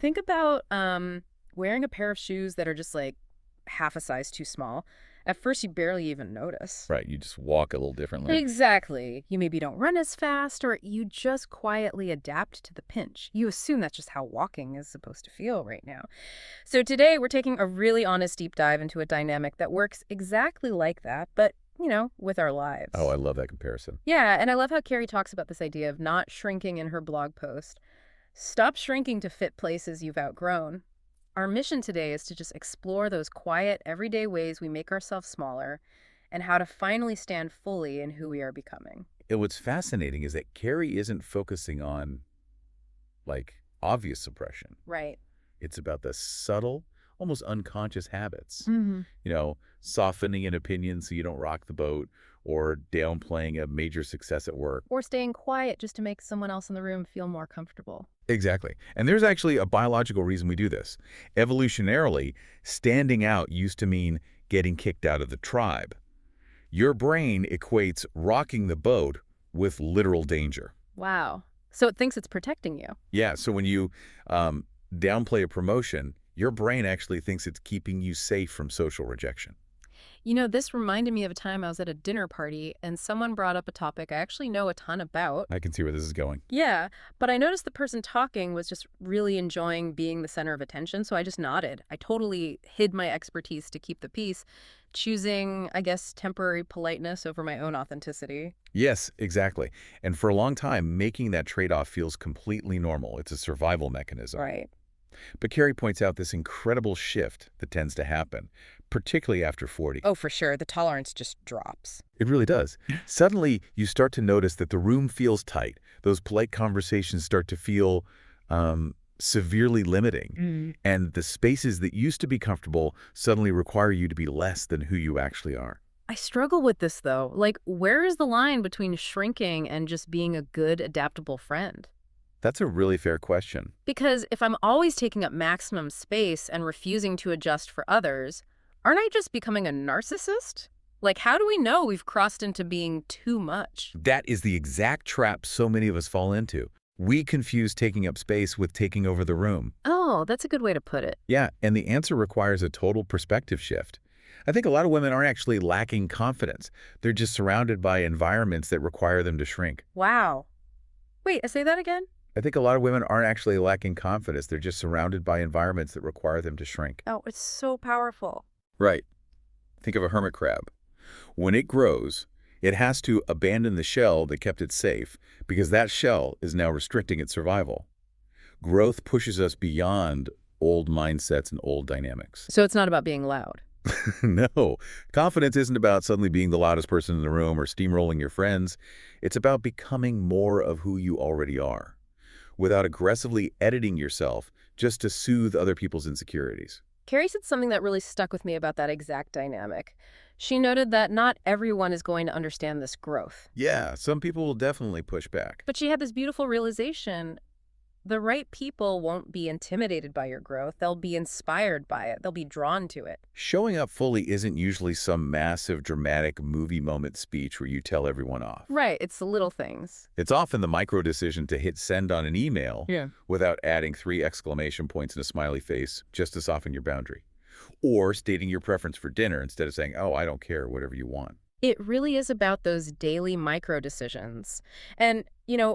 Think about wearing a pair of shoes that are just like half a size too small. At first, you barely even notice. Right, you just walk a little differently. Exactly. You maybe don't run as fast, or you just quietly adapt to the pinch. You assume that's just how walking is supposed to feel right now. So today, we're taking a really honest deep dive into a dynamic that works exactly like that, but, with our Oh, lives. I love that comparison. Yeah, and I love how Karrie talks about this idea of not shrinking in her blog post. Stop shrinking to fit places you've outgrown. Our mission today is to just explore those quiet, everyday ways we make ourselves smaller and how to finally stand fully in who we are becoming. And what's fascinating is that Carrie isn't focusing on, like, obvious suppression. Right. It's about the subtle, almost unconscious habits. Hmm. Softening an opinion so you don't rock the boat, or downplaying a major success at work. Or staying quiet just to make someone else in the room feel more comfortable. Exactly. And there's actually a biological reason we do this. Evolutionarily, standing out used to mean getting kicked out of the tribe. Your brain equates rocking the boat with literal danger. Wow. So it thinks it's protecting you. Yeah, so when you downplay a promotion, your brain actually thinks it's keeping you safe from social rejection. This reminded me of a time I was at a dinner party and someone brought up a topic I actually know a ton about. I can see where this is going. Yeah, but I noticed the person talking was just really enjoying being the center of attention, so I just nodded. I totally hid my expertise to keep the peace, choosing, I guess, temporary politeness over my own authenticity. Yes, exactly. And for a long time, making that trade-off feels completely normal. It's a survival mechanism. Right. But Carrie points out this incredible shift that tends to happen, particularly after 40. Oh, for sure. The tolerance just drops. It really does. Suddenly, you start to notice that the room feels tight. Those polite conversations start to feel severely limiting. Mm. And the spaces that used to be comfortable suddenly require you to be less than who you actually are. I struggle with this, though. Like, where is the line between shrinking and just being a good, adaptable friend? That's a really fair question. Because if I'm always taking up maximum space and refusing to adjust for others, aren't I just becoming a narcissist? Like, how do we know we've crossed into being too much? That is the exact trap so many of us fall into. We confuse taking up space with taking over the room. Oh, that's a good way to put it. Yeah, and the answer requires a total perspective shift. I think a lot of women aren't actually lacking confidence. They're just surrounded by environments that require them to shrink. Wow. Wait, say that again? I think a lot of women aren't actually lacking confidence. They're just surrounded by environments that require them to shrink. Oh, it's so powerful. Right. Think of a hermit crab. When it grows, it has to abandon the shell that kept it safe because that shell is now restricting its survival. Growth pushes us beyond old mindsets and old dynamics. So it's not about being loud. No, confidence isn't about suddenly being the loudest person in the room or steamrolling your friends. It's about becoming more of who you already are, without aggressively editing yourself just to soothe other people's insecurities. Carrie said something that really stuck with me about that exact dynamic. She noted that not everyone is going to understand this growth. Yeah, some people will definitely push back. But she had this beautiful realization. The right people won't be intimidated by your growth. They'll be inspired by it. They'll be drawn to it. Showing up fully isn't usually some massive, dramatic movie moment speech where you tell everyone off. Right. It's the little things. It's often the micro decision to hit send on an email Yeah. without adding 3 exclamation points and a smiley face just to soften your boundary. Or stating your preference for dinner instead of saying, oh, I don't care, whatever you want. It really is about those daily micro decisions. And,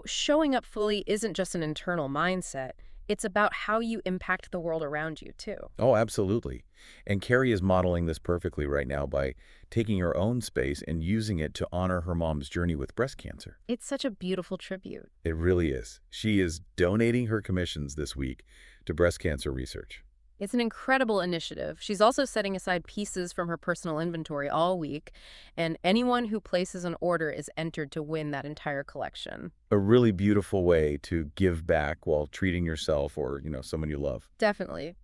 showing up fully isn't just an internal mindset. It's about how you impact the world around you, too. Oh, absolutely. And Carrie is modeling this perfectly right now by taking her own space and using it to honor her mom's journey with breast cancer. It's such a beautiful tribute. It really is. She is donating her commissions this week to breast cancer research. It's an incredible initiative. She's also setting aside pieces from her personal inventory all week, and anyone who places an order is entered to win that entire collection. A really beautiful way to give back while treating yourself or, someone you love. Definitely.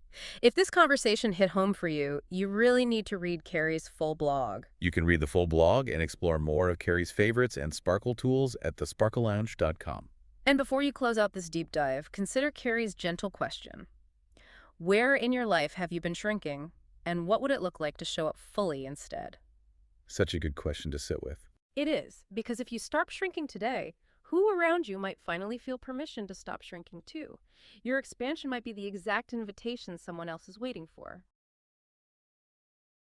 If this conversation hit home for you, you really need to read Carrie's full blog. You can read the full blog and explore more of Carrie's favorites and sparkle tools at thesparklelounge.com. And before you close out this deep dive, consider Carrie's gentle question. Where in your life have you been shrinking, and what would it look like to show up fully instead? Such a good question to sit with. It is, because if you start shrinking today, Who around you might finally feel permission to stop shrinking too? Your expansion might be the exact invitation someone else is waiting for.